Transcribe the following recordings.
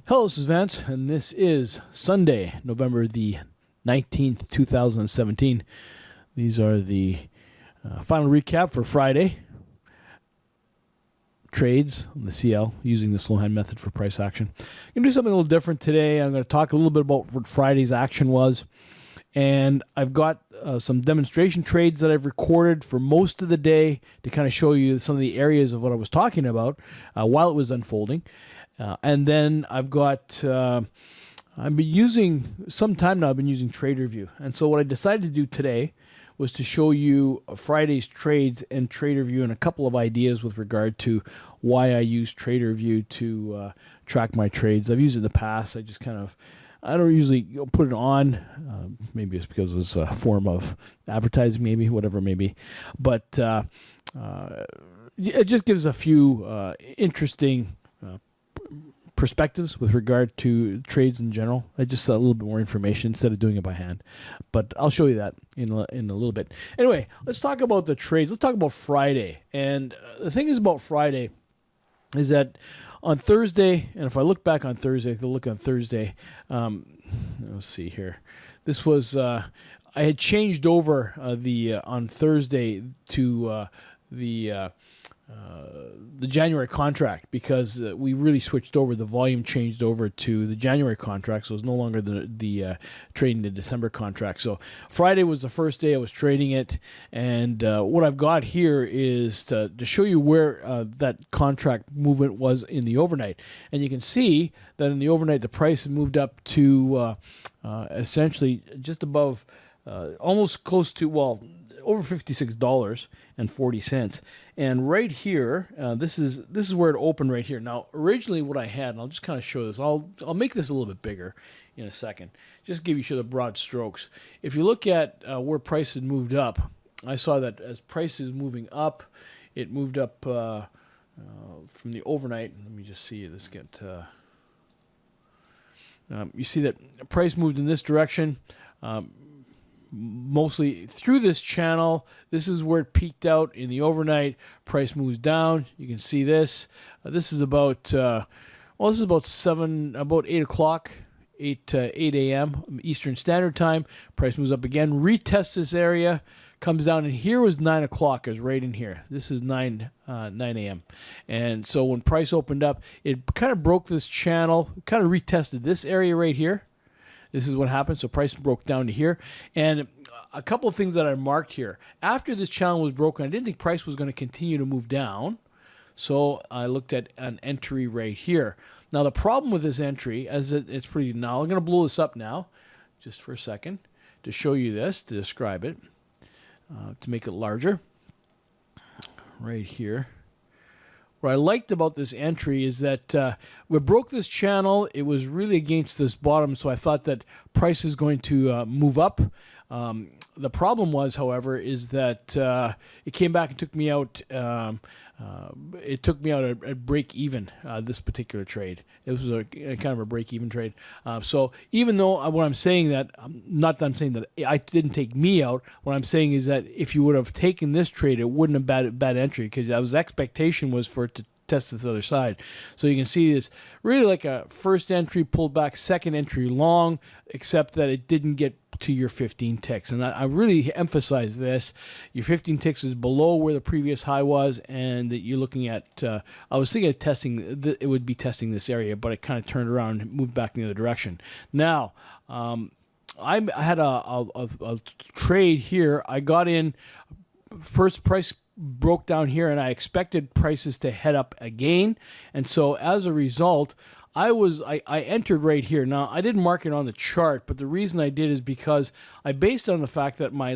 Hello, this is Vance, and this is Sunday, November the 19th, 2017. These are the final recap for Friday. Trades on the CL using the slow hand method for price action. I'm going to do something a little different today. I'm going to talk a little bit about what Friday's action was. And I've got some demonstration trades that I've recorded for most of the day to kind of show you some of the areas of what I was talking about while it was unfolding. And then I've got, I've been using, some time now I've been using Traderview. And so what I decided to do today was to show you Friday's trades and Traderview and a couple of ideas with regard to why I use Traderview to track my trades. I've used it in the past. I just kind of, I don't usually put it on. Maybe it's because it was a form of advertising, maybe, whatever it may be. But it just gives a few interesting perspectives with regard to trades in general. I just a little bit more information instead of doing it by hand. But I'll show you that in a little bit. Anyway, let's talk about the trades. Let's talk about Friday. And the thing is about Friday is that on Thursday, and if I look back on Thursday, if I look on Thursday, let's see here. This was, I had changed over on Thursday to the January contract because we really switched over. The volume changed over to the January contract, so it's no longer the trading the December contract. So Friday was the first day I was trading it, and what I've got here is to show you where that contract movement was in the overnight. And you can see that in the overnight the price moved up to essentially just above, almost close to, well, over $56.40. And right here, this is where it opened right here. Now, originally what I had, and I'll just kind of show this. I'll make this a little bit bigger in a second. Just give you the broad strokes. If you look at where price had moved up, I saw that as price is moving up, it moved up from the overnight. Let me just see this get. You see that price moved in this direction. Mostly through this channel. This is where it peaked out in the overnight. Price moves down. You can see this. This is about well, this is about 8 o'clock, 8 a.m. Eastern Standard Time. Price moves up again, retests this area, comes down, and here was 9 o'clock. Is right in here. This is 9 a.m. And so when price opened up, it kind of broke this channel, kind of retested this area right here. This is what happened. So price broke down to here. And a couple of things that I marked here. After this channel was broken, I didn't think price was going to continue to move down. So I looked at an entry right here. Now, the problem with this entry, as it's pretty, now I'm going to blow this up now, just for a second, to show you this, to describe it, to make it larger. Right here. What I liked about this entry is that we broke this channel. It was really against this bottom, so I thought that price is going to move up. The problem was, however, is that it came back and took me out. It took me out at break even. This particular trade. It was a kind of a break even trade. So even though what I'm saying that, not that I'm saying that I didn't take me out. What I'm saying is that if you would have taken this trade, it wouldn't have been bad entry because his expectation was for it to test this other side. So you can see this really like a first entry pulled back, second entry long, except that it didn't get to your 15 ticks. And I really emphasize this. Your 15 ticks is below where the previous high was, and that you're looking at, I was thinking of testing, it would be testing this area, but it kind of turned around and moved back in the other direction. Now, I had a trade here. I got in, first price broke down here, and I expected prices to head up again. And so as a result, I entered right here. Now, I didn't mark it on the chart, but the reason I did is because I based it on the fact that my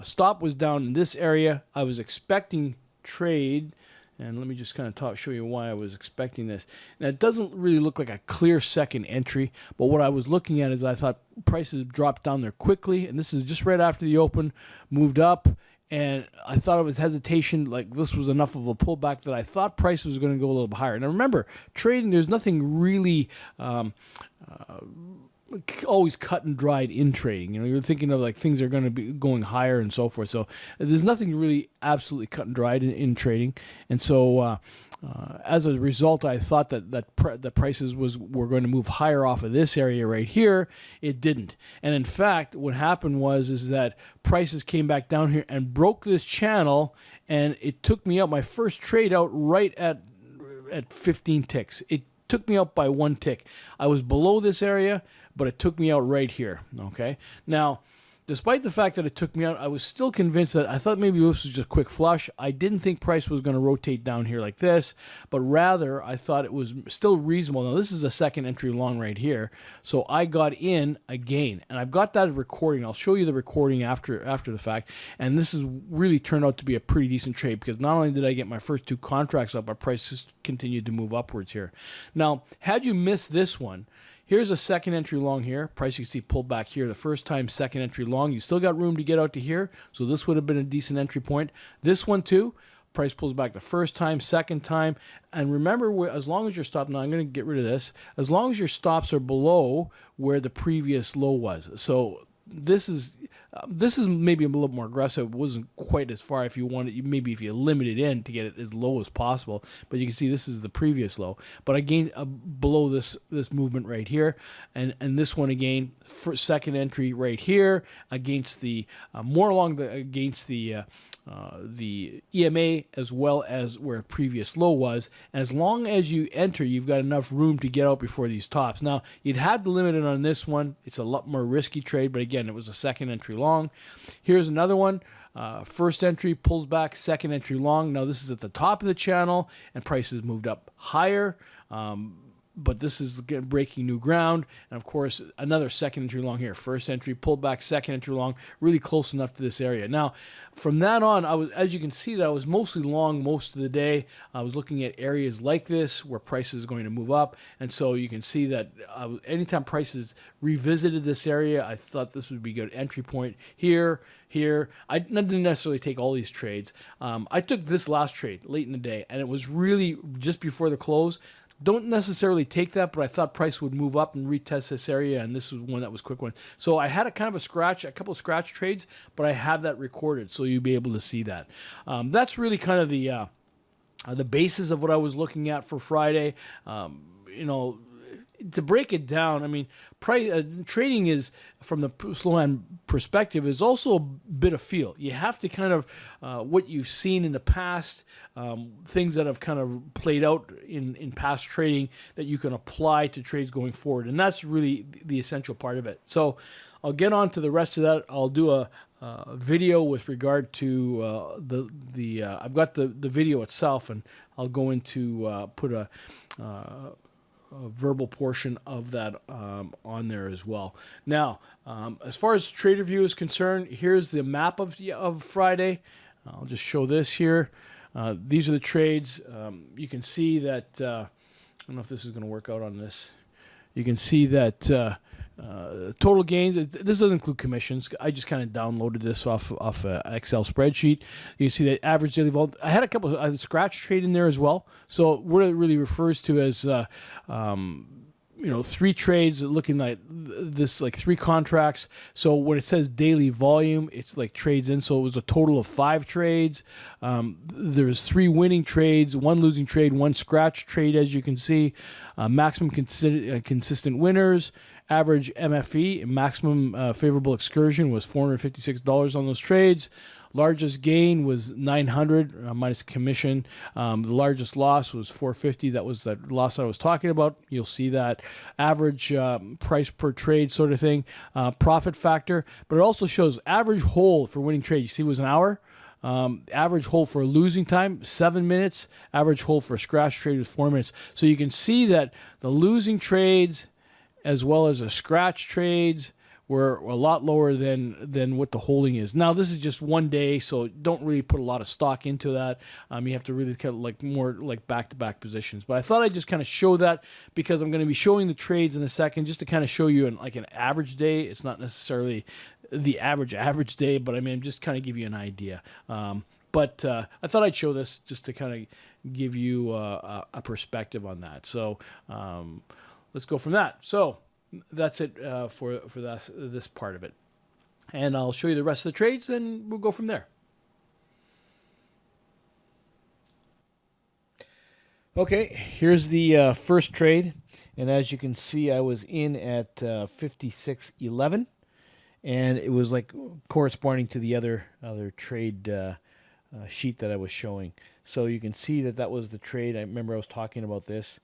stop was down in this area. I was expecting trade, and let me just kind of show you why I was expecting this. Now, it doesn't really look like a clear second entry, but what I was looking at is I thought prices dropped down there quickly, and this is just right after the open, moved up. And I thought it was hesitation, like this was enough of a pullback that I thought price was going to go a little bit higher. Now remember, trading, there's nothing really always cut and dried in trading. You know, you're thinking of like things are going to be going higher and so forth. So there's nothing really absolutely cut and dried in trading. And so as a result, I thought that the prices were going to move higher off of this area right here. It didn't. And in fact, what happened is that prices came back down here and broke this channel, and it took me out my first trade out right at 15 ticks. It took me out by 1 tick. I was below this area, but it took me out right here. Okay. Now, despite the fact that it took me out, I was still convinced that I thought maybe this was just a quick flush. I didn't think price was going to rotate down here like this, but rather I thought it was still reasonable. Now, this is a second entry long right here, so I got in again, and I've got that recording. I'll show you the recording after the fact, and this has really turned out to be a pretty decent trade because not only did I get my first 2 contracts up, but prices continued to move upwards here. Now, had you missed this one, here's a second entry long here. Price you can see pulled back here. The first time second entry long. You still got room to get out to here. So this would have been a decent entry point. This one too. Price pulls back the first time, second time. And remember, as long as your stop, now I'm going to get rid of this. As long as your stops are below where the previous low was. So this is maybe a little more aggressive. It wasn't quite as far. If you wanted, maybe if you limit it in to get it as low as possible, but you can see this is the previous low. But again, below this movement right here, and this one again for second entry right here against the more along the against the EMA as well as where previous low was. And as long as you enter, you've got enough room to get out before these tops. Now, you'd had the limit on this one. It's a lot more risky trade, but again, it was a second entry long. Here's another one. First entry pulls back, second entry long. Now, this is at the top of the channel, and prices moved up higher. But this is breaking new ground. And, of course, another second entry long here. First entry, pulled back, second entry long, really close enough to this area. Now, from that on, as you can see, that I was mostly long most of the day. I was looking at areas like this where prices are going to move up. And so you can see that anytime prices revisited this area, I thought this would be a good entry point here. I didn't necessarily take all these trades. I took this last trade late in the day, and it was really just before the close. Don't necessarily take that, but I thought price would move up and retest this area, and this was one that was a quick one. So I had a couple of scratch trades, but I have that recorded, so you'll be able to see that. That's really kind of the basis of what I was looking at for Friday. To break it down, I mean, trading is, from the slow hand perspective, is also a bit of feel. You have to kind of, what you've seen in the past, things that have kind of played out in past trading that you can apply to trades going forward. And that's really the essential part of it. So I'll get on to the rest of that. I'll do a video with regard to I've got the video itself, and I'll go into put a verbal portion of that on there as well. Now, as far as Traderview is concerned, here's the map of Friday. I'll just show this here. These are the trades. You can see that, I don't know if this is going to work out on this. You can see that total gains, this doesn't include commissions. I just kind of downloaded this off an Excel spreadsheet. You can see that average daily volume. I had a couple of scratch trade in there as well. So what it really refers to as 3 trades, looking like this, like 3 contracts. So when it says daily volume, it's like trades in. So it was a total of 5 trades. There's 3 winning trades, 1 losing trade, 1 scratch trade, as you can see. Maximum consistent winners. Average MFE, maximum favorable excursion, was $456 on those trades. Largest gain was $900 minus commission. The largest loss was $450. That was that loss I was talking about. You'll see that average price per trade sort of thing. Profit factor, but it also shows average hold for winning trade. You see, it was an hour. Average hold for losing time, 7 minutes. Average hold for a scratch trade was 4 minutes. So you can see that the losing trades as well as the scratch trades were a lot lower than what the holding is. Now, this is just one day, so don't really put a lot of stock into that. You have to really kind of like more like back-to-back positions. But I thought I'd just kind of show that because I'm going to be showing the trades in a second, just to kind of show you an average day. It's not necessarily the average day, but I mean, just kind of give you an idea. But I thought I'd show this just to kind of give you a perspective on that. So let's go from that. So That's it for this part of it. And I'll show you the rest of the trades, then we'll go from there. Okay, here's the first trade. And as you can see, I was in at 56.11. And it was like corresponding to the other trade sheet that I was showing. So you can see that that was the trade. I remember I was talking about this.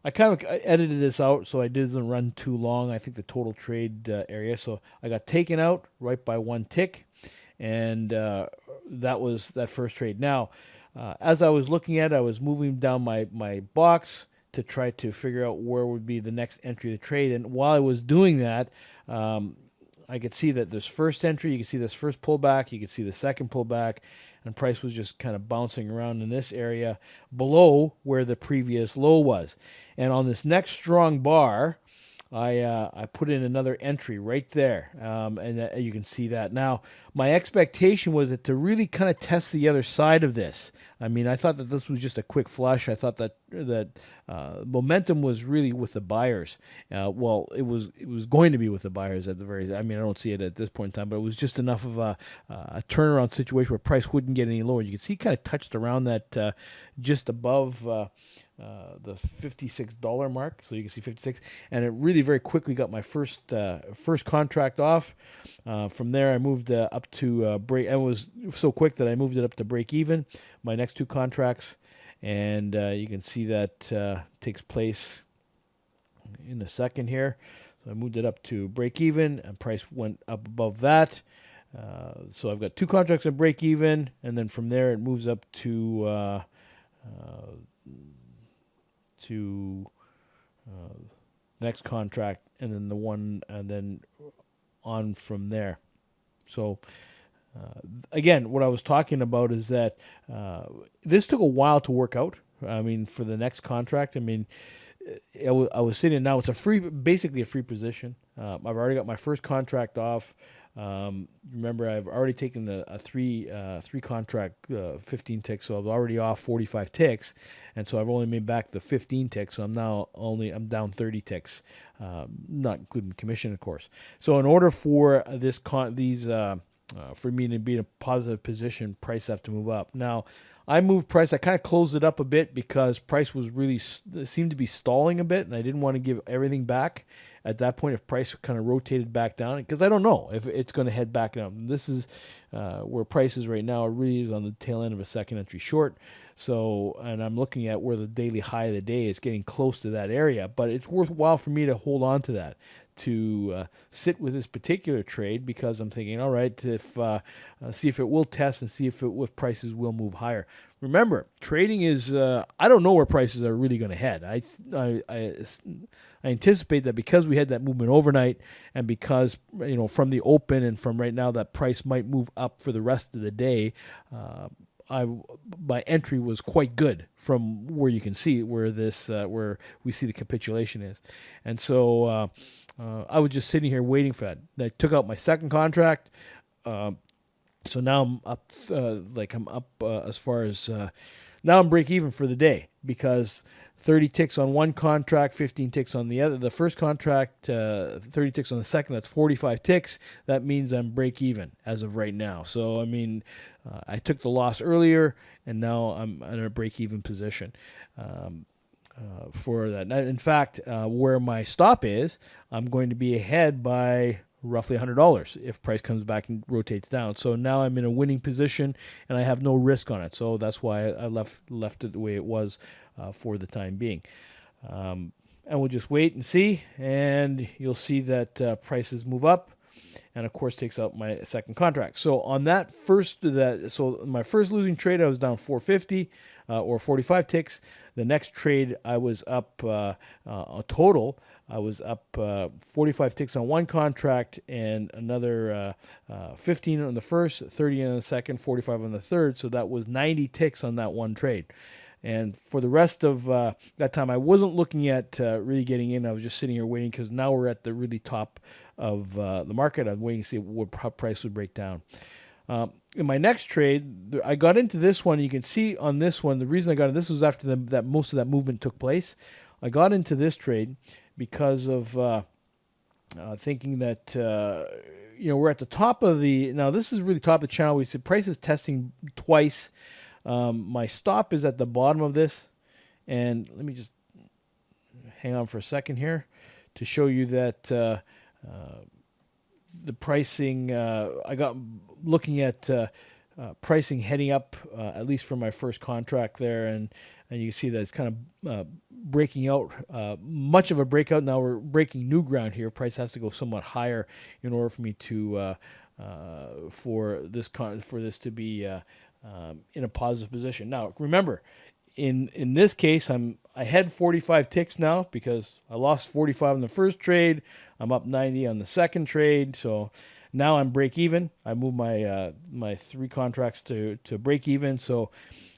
I kind of edited this out so I didn't run too long. I think the total trade area. So I got taken out right by one tick, and that was that first trade. Now, as I was looking at it, I was moving down my box to try to figure out where would be the next entry of the trade. And while I was doing that, I could see that this first entry, you can see this first pullback, you can see the second pullback, and price was just kind of bouncing around in this area below where the previous low was. And on this next strong bar, I put in another entry right there, and you can see that. Now, my expectation was that to really kind of test the other side of this. I mean, I thought that this was just a quick flush. I thought that momentum was really with the buyers. Well, it was going to be with the buyers at the very. I mean, I don't see it at this point in time, but it was just enough of a turnaround situation where price wouldn't get any lower. You can see, kind of touched around that just above. The $56 mark, so you can see 56, and it really very quickly got my first contract off. From there, I moved up to break. It was so quick that I moved it up to break even. My next two contracts, and you can see that takes place in a second here. So I moved it up to break even, and price went up above that. So I've got two contracts at break even, and then from there it moves up to next contract, and then the one, and then on from there. So again, what I was talking about is that this took a while to work out. I mean, for the next contract, I mean, I was sitting now. It's basically a free position. I've already got my first contract off. Remember, I've already taken a three contract 15 ticks, so I was already off 45 ticks, and so I've only made back the 15 ticks. So I'm down 30 ticks, not including commission, of course. So in order for for me to be in a positive position, price have to move up. Now, I moved price. I kind of closed it up a bit because price was really seemed to be stalling a bit, and I didn't want to give everything back at that point if price kind of rotated back down, because I don't know if it's going to head back down. This is where price is right now. It really is on the tail end of a second entry short. So, and I'm looking at where the daily high of the day is getting close to that area, but it's worthwhile for me to hold on to that, to sit with this particular trade, because I'm thinking, all right, if see if it will test and see if prices will move higher. Remember, trading is I don't know where prices are really going to head. I anticipate that because we had that movement overnight, and because from the open and from right now that price might move up for the rest of the day. My entry was quite good from where you can see where we see the capitulation is, and so I was just sitting here waiting for that. I took out my second contract, so now I'm up. As far as now I'm break even for the day, because 30 ticks on one contract, 15 ticks on the other. The first contract, 30 ticks on the second, that's 45 ticks. That means I'm break even as of right now. So, I mean, I took the loss earlier, and now I'm in a break even position for that. In fact, where my stop is, I'm going to be ahead by roughly $100 if price comes back and rotates down. So now I'm in a winning position, and I have no risk on it. So that's why I left it the way it was for the time being. And we'll just wait and see, and you'll see that prices move up, and of course takes out my second contract. So on so my first losing trade, I was down 450 or 45 ticks. The next trade, I was up a total. I was up 45 ticks on one contract, and another 15 on the first, 30 on the second, 45 on the third. So that was 90 ticks on that one trade. And for the rest of that time, I wasn't looking at really getting in. I was just sitting here waiting, because now we're at the really top of the market. I'm waiting to see how price would break down. In my next trade, I got into this one. You can see on this one, the reason I got into this was after that most of that movement took place. I got into this trade because of thinking that we're at the top of the. Now this is really top of the channel. We said price is testing twice. My stop is at the bottom of this, and let me just hang on for a second here to show you that the pricing. I got looking at pricing heading up, at least for my first contract there, and you can see that it's kind of breaking out, much of a breakout. Now we're breaking new ground here. Price has to go somewhat higher in order for me to for this to be in a positive position. Now remember, in this case, I had 45 ticks now because I lost 45 in the first trade. I'm up 90 on the second trade, so now I'm break even. I moved my my 3 contracts to break even, so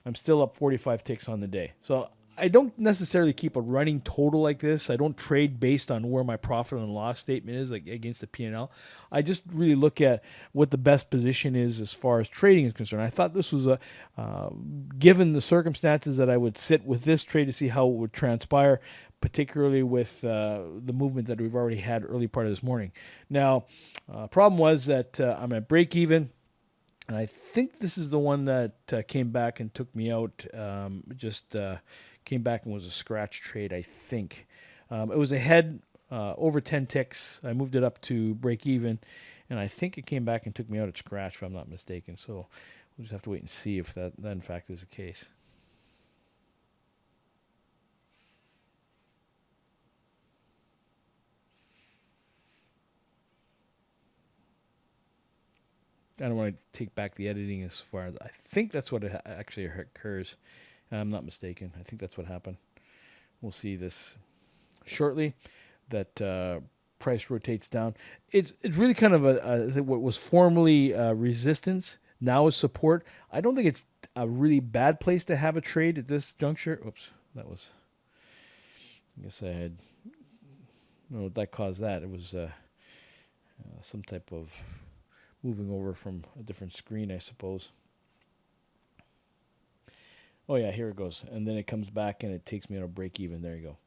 I'm still up 45 ticks on the day. So I don't necessarily keep a running total like this. I don't trade based on where my profit and loss statement is, like against the P&L. I just really look at what the best position is as far as trading is concerned. I thought this was given the circumstances, that I would sit with this trade to see how it would transpire, particularly with the movement that we've already had early part of this morning. Now, problem was that I'm at break even. And I think this is the one that came back and took me out. Came back and was a scratch trade, I think. It was ahead over 10 ticks. I moved it up to break even, and I think it came back and took me out at scratch, if I'm not mistaken. So we'll just have to wait and see if that in fact is the case. I don't want to take back the editing as far as I think that's what actually occurs. I'm not mistaken. I think that's what happened. We'll see this shortly. That price rotates down. It's really kind of what was formerly resistance now is support. I don't think it's a really bad place to have a trade at this juncture. Oops, that was. I guess I had. I don't know what that caused that. It was some type of moving over from a different screen, I suppose. Oh yeah, here it goes, and then it comes back and it takes me on a break even. There you go.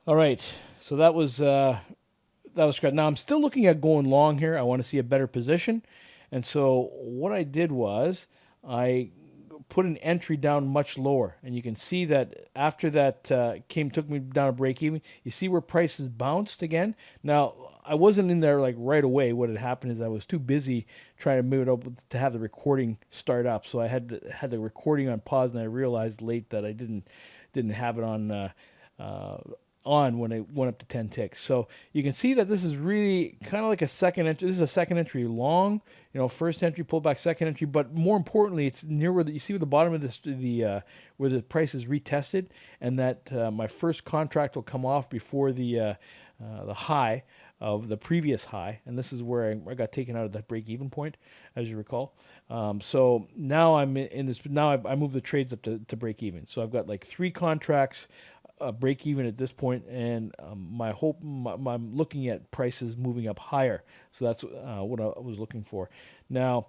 All right, so that was great. Now I'm still looking at going long here. I want to see a better position, and so what I did was I put an entry down much lower, and you can see that after that took me down a break even. You see where prices bounced again. Now I wasn't in there like right away. What had happened is I was too busy trying to move it up to have the recording start up, so I had the recording on pause, and I realized late that I didn't have it on when it went up to 10 ticks. So you can see that this is really kind of like a second entry. This is a second entry long, first entry, pull back, second entry. But more importantly, it's near where you see where the bottom of this, where the price is retested, and that my first contract will come off before the high of the previous high. And this is where I got taken out of that break even point, as you recall. So now I'm in this, now I moved the trades up to break even. So I've got like 3 contracts, break even at this point, and I'm looking at prices moving up higher. So that's what I was looking for. Now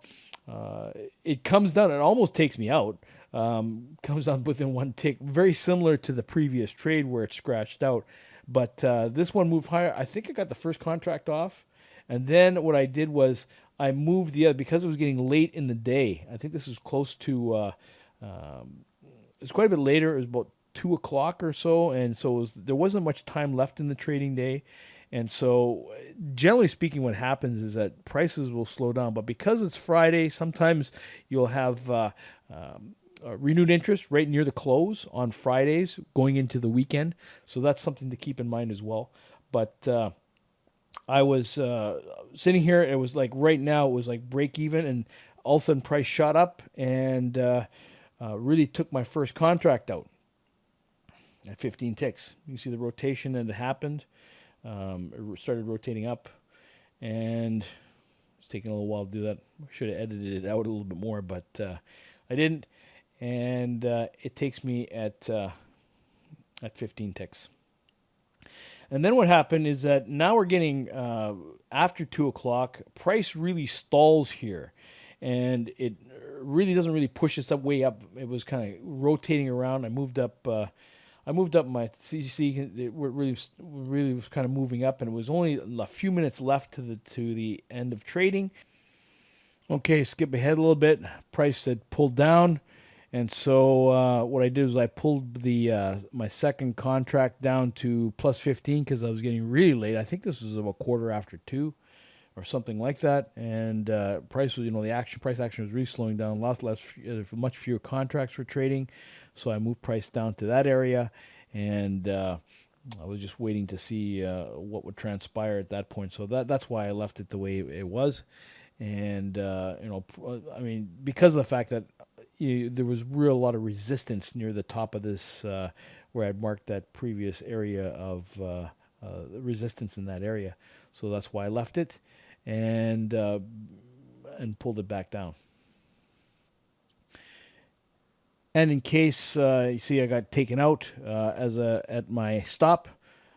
it comes down. It almost takes me out. Comes down within 1 tick, very similar to the previous trade where it scratched out. But this one moved higher. I think I got the first contract off, and then what I did was I moved the other because it was getting late in the day. I think this is close to. It's quite a bit later. It was about 2 o'clock or so, and so there wasn't much time left in the trading day. And so generally speaking, what happens is that prices will slow down. But because it's Friday, sometimes you'll have renewed interest right near the close on Fridays going into the weekend. So that's something to keep in mind as well. But I was sitting here. It was like right now it was like break even, and all of a sudden price shot up and really took my first contract out at 15 ticks. You can see the rotation that had happened. It started rotating up, and it's taking a little while to do that. I should have edited it out a little bit more, but I didn't. And it takes me at 15 ticks. And then what happened is that now we're getting after 2 o'clock. Price really stalls here, and it really doesn't really push us up way up. It was kind of rotating around. I moved up. I moved up my CC. It really was kind of moving up, and it was only a few minutes left to the end of trading. Okay, skip ahead a little bit. Price had pulled down, and so what I did was I pulled the my second contract down to plus 15 because I was getting really late. I think this was about quarter after 2 or something like that, and price was, the price action was really slowing down. Much fewer contracts were trading, so I moved price down to that area, and I was just waiting to see what would transpire at that point. So that's why I left it the way it was. And because of the fact that there was a lot of resistance near the top of this, where I'd marked that previous area of resistance in that area, so that's why I left it, and pulled it back down. And in case you see, I got taken out at my stop.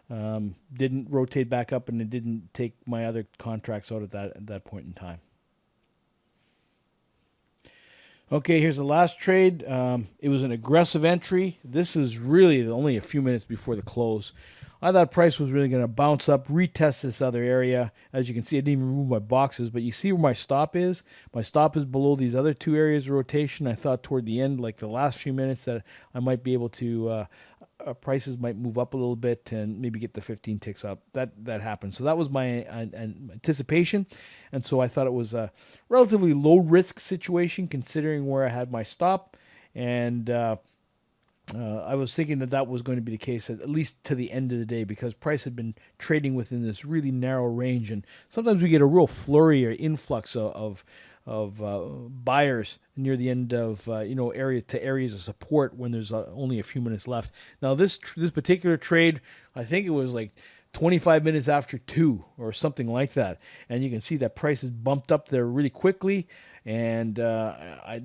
Didn't rotate back up, and it didn't take my other contracts out at that point in time. Okay, here's the last trade. It was an aggressive entry. This is really only a few minutes before the close. I thought price was really going to bounce up, retest this other area. As you can see, I didn't even remove my boxes, but you see where my stop is? My stop is below these other two areas of rotation. I thought toward the end, like the last few minutes, that I might be able to, prices might move up a little bit and maybe get the 15 ticks up. That happened. So that was my anticipation. And so I thought it was a relatively low risk situation considering where I had my stop. And I was thinking that was going to be the case at least to the end of the day, because price had been trading within this really narrow range, and sometimes we get a real flurry or influx of buyers near the end of areas of support when there's only a few minutes left. Now this particular trade, I think it was like 25 minutes after 2 or something like that, and you can see that price is bumped up there really quickly. And I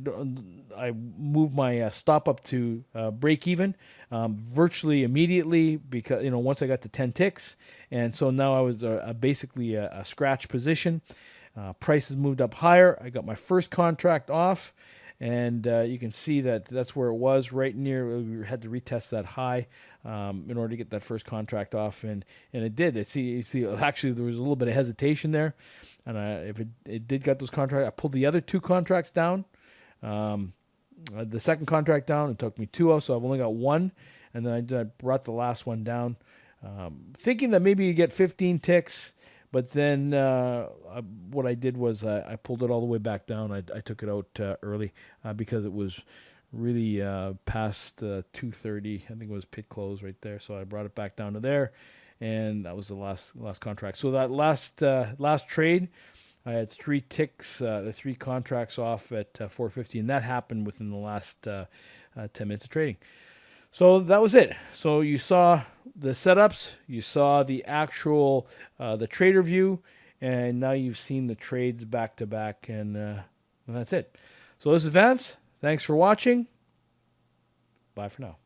moved my stop up to break even virtually immediately, because once I got to 10 ticks, and so now I was basically a scratch position. Prices moved up higher. I got my first contract off, and you can see that's where it was, right near. We had to retest that high in order to get that first contract off, and it did. Actually, there was a little bit of hesitation there. And if it did get those contracts, I pulled the other 2 contracts down. The second contract down, it took me 2 off, so I've only got 1. And then I brought the last one down, thinking that maybe you get 15 ticks. But then what I did was I pulled it all the way back down. I took it out early because it was really past 2:30. I think it was pit close right there. So I brought it back down to there. And that was the last contract. So that last trade, I had 3 ticks, the 3 contracts off at 450, and that happened within the last 10 minutes of trading. So that was it. So you saw the setups, you saw the actual the Traderview, and now you've seen the trades back to back, and that's it. So this is Vance. Thanks for watching. Bye for now.